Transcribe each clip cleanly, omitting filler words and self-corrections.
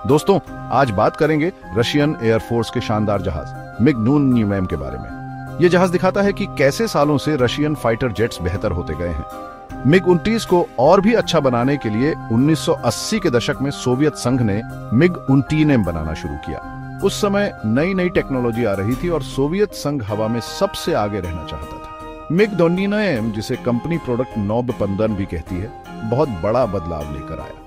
दोस्तों, आज बात करेंगे रशियन एयरफोर्स के शानदार जहाज मिग नूनयम के बारे में। यह जहाज दिखाता है कि कैसे सालों से रशियन फाइटर जेट्स बेहतर होते गए हैं। मिग 29 को और भी अच्छा बनाने के लिए 1980 के दशक में सोवियत संघ ने मिग 29 बनाना शुरू किया। उस समय नई नई टेक्नोलॉजी आ रही थी और सोवियत संघ हवा में सबसे आगे रहना चाहता था। मिग 29, जिसे कंपनी प्रोडक्ट नॉब 15 भी कहती है, बहुत बड़ा बदलाव लेकर आया।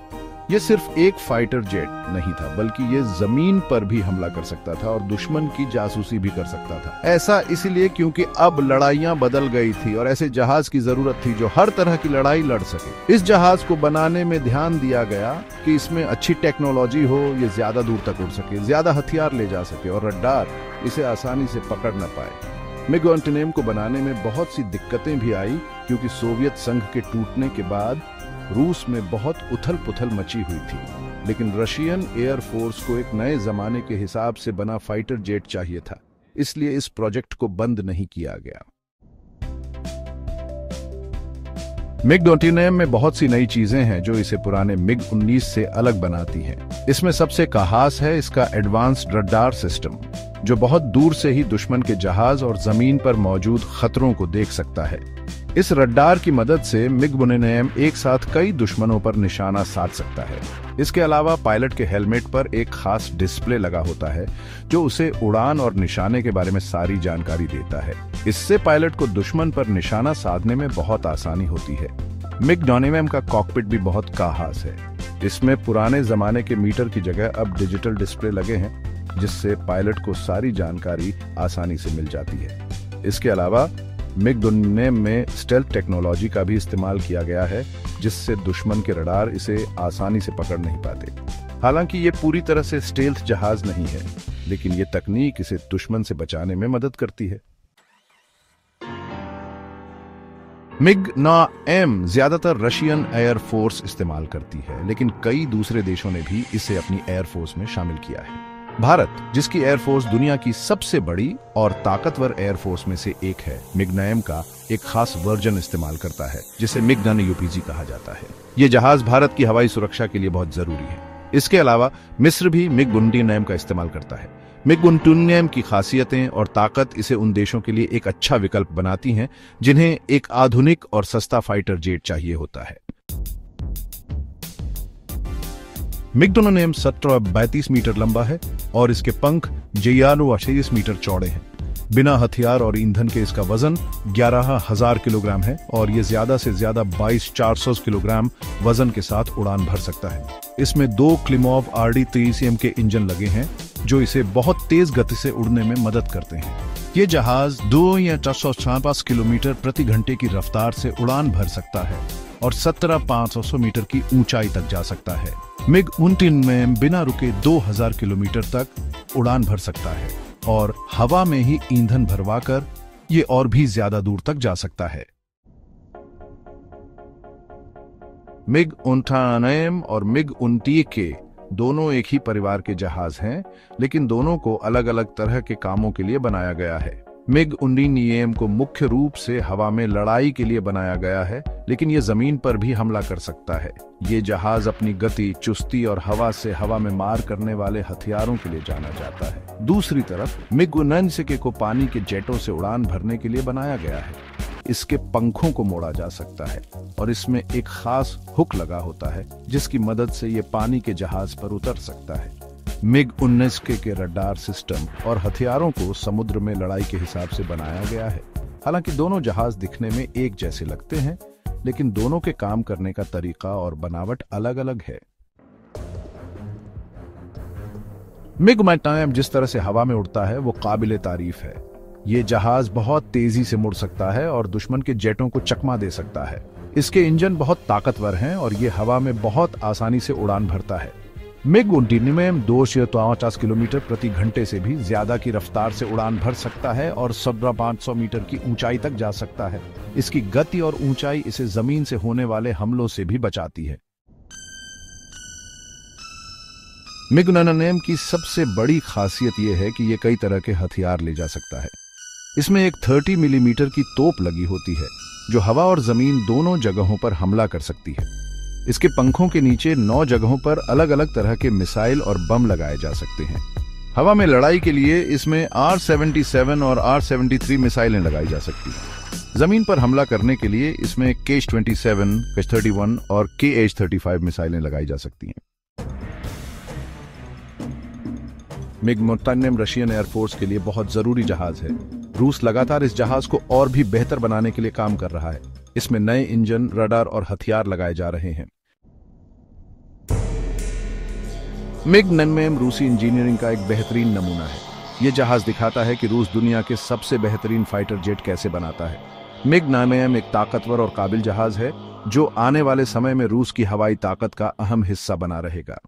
यह सिर्फ एक फाइटर जेट नहीं था, बल्कि यह जमीन पर भी हमला कर सकता था और दुश्मन की जासूसी भी कर सकता था। ऐसा इसलिए क्योंकि अब लड़ाइयां बदल गई थी और ऐसे जहाज की जरूरत थी जो हर तरह की लड़ाई लड़ सके। इस जहाज को बनाने में ध्यान दिया गया कि इसमें अच्छी टेक्नोलॉजी हो, ये ज्यादा दूर तक उड़ सके, ज्यादा हथियार ले जा सके और रडार इसे आसानी से पकड़ न पाए। मिग 29 को बनाने में बहुत सी दिक्कतें भी आई, क्योंकि सोवियत संघ के टूटने के बाद रूस में बहुत उथल पुथल मची हुई थी। लेकिन रशियन एयरफोर्स को एक नए जमाने के हिसाब से बना फाइटर जेट चाहिए था, इसलिए इस प्रोजेक्ट को बंद नहीं किया गया। मिग 29 में बहुत सी नई चीजें हैं जो इसे पुराने मिग 19 से अलग बनाती हैं। इसमें सबसे खास है इसका एडवांस्ड रडार सिस्टम, जो बहुत दूर से ही दुश्मन के जहाज और जमीन पर मौजूद खतरों को देख सकता है। इस रडार की मदद से मिग 29 एक साथ कई दुश्मनों पर निशाना साध सकता है। इसके अलावा पायलट के हेलमेट पर एक खास डिस्प्ले लगा होता है, जो उसे उड़ान और निशाने के बारे में सारी जानकारी देता है। इससे पायलट को दुश्मन पर निशाना साधने में बहुत आसानी होती है। मिग 29 का कॉकपिट भी बहुत खास है। इसमें पुराने जमाने के मीटर की जगह अब डिजिटल डिस्प्ले लगे हैं, जिससे पायलट को सारी जानकारी आसानी से मिल जाती है। इसके अलावा मिग 29 में स्टेल्थ टेक्नोलॉजी का भी इस्तेमाल किया गया है, जिससे दुश्मन के रडार इसे आसानी से पकड़ नहीं पाते। हालांकि ये पूरी तरह से स्टेल्थ जहाज नहीं है, लेकिन ये तकनीक इसे दुश्मन से बचाने में मदद करती है। मिग 9M ज्यादातर रशियन एयरफोर्स इस्तेमाल करती है, लेकिन कई दूसरे देशों ने भी इसे अपनी एयरफोर्स में शामिल किया है। भारत, जिसकी एयरफोर्स दुनिया की सबसे बड़ी और ताकतवर एयरफोर्स में से एक है, मिग 9 का एक खास वर्जन इस्तेमाल करता है, जिसे मिग 9 UPG कहा जाता है। ये जहाज भारत की हवाई सुरक्षा के लिए बहुत जरूरी है। इसके अलावा मिस्र भी मिग 29 का इस्तेमाल करता है। मिग 29 की खासियतें और ताकत इसे उन देशों के लिए एक अच्छा विकल्प बनाती हैं जिन्हें एक आधुनिक और सस्ता फाइटर जेट चाहिए होता है। मिग 29 17-32 मीटर लंबा है और इसके पंख 38 मीटर चौड़े हैं। बिना हथियार और ईंधन के इसका वजन 11,000 किलोग्राम है और ये ज्यादा से ज्यादा 22,400 किलोग्राम वजन के साथ उड़ान भर सकता है। इसमें 2 क्लिमोव RD-30M के इंजन लगे हैं, जो इसे बहुत तेज गति से उड़ने में मदद करते हैं। ये जहाज 2 या 450 किलोमीटर प्रति घंटे की रफ्तार से उड़ान भर सकता है और 17,500 मीटर की ऊंचाई तक जा सकता है। मिग 29 में बिना रुके 2000 किलोमीटर तक उड़ान भर सकता है और हवा में ही ईंधन भरवाकर ये और भी ज्यादा दूर तक जा सकता है। मिग 29 और मिग 29 दोनों एक ही परिवार के जहाज हैं, लेकिन दोनों को अलग अलग तरह के कामों के लिए बनाया गया है। मिग 29 को मुख्य रूप से हवा में लड़ाई के लिए बनाया गया है, लेकिन ये जमीन पर भी हमला कर सकता है। ये जहाज अपनी गति, चुस्ती और हवा से हवा में मार करने वाले हथियारों के लिए जाना जाता है। दूसरी तरफ मिग 29 को पानी के जेटों से उड़ान भरने के लिए बनाया गया है। इसके पंखों को मोड़ा जा सकता है और इसमें एक खास हुक लगा होता है, जिसकी मदद से ये पानी के जहाज पर उतर सकता है। मिग 19 के रडार सिस्टम और हथियारों को समुद्र में लड़ाई के हिसाब से बनाया गया है। हालांकि दोनों जहाज दिखने में एक जैसे लगते हैं, लेकिन दोनों के काम करने का तरीका और बनावट अलग अलग है। मिग 29 जिस तरह से हवा में उड़ता है वो काबिले तारीफ है। ये जहाज बहुत तेजी से मुड़ सकता है और दुश्मन के जेटों को चकमा दे सकता है। इसके इंजन बहुत ताकतवर हैं और ये हवा में बहुत आसानी से उड़ान भरता है। मिग 29 250 किलोमीटर प्रति घंटे से भी ज्यादा की रफ्तार से उड़ान भर सकता है और 17,500 मीटर की ऊंचाई तक जा सकता है। इसकी गति और ऊंचाई इसे जमीन से होने वाले हमलों से भी बचाती है। मिग 29 की सबसे बड़ी खासियत यह है कि यह कई तरह के हथियार ले जा सकता है। इसमें एक 30 मिलीमीटर की तोप लगी होती है, जो हवा और जमीन दोनों जगहों पर हमला कर सकती है। इसके पंखों के नीचे 9 जगहों पर अलग अलग तरह के मिसाइल और बम लगाए जा सकते हैं। हवा में लड़ाई के लिए इसमें R-77 और R-73 मिसाइलें लगाई जा सकती हैं। जमीन पर हमला करने के लिए इसमें KH-27, KH-31 और KH-35 मिसाइलें लगाई जा सकती हैं। मिग मुतान्निम रशियन एयरफोर्स के लिए बहुत जरूरी जहाज है। रूस लगातार इस जहाज को और भी बेहतर बनाने के लिए काम कर रहा है। इसमें नए इंजन, रडार और हथियार लगाए जा रहे हैं। MiG-9 रूसी इंजीनियरिंग का एक बेहतरीन नमूना है। यह जहाज दिखाता है कि रूस दुनिया के सबसे बेहतरीन फाइटर जेट कैसे बनाता है। MiG-9 एक ताकतवर और काबिल जहाज है जो आने वाले समय में रूस की हवाई ताकत का अहम हिस्सा बना रहेगा।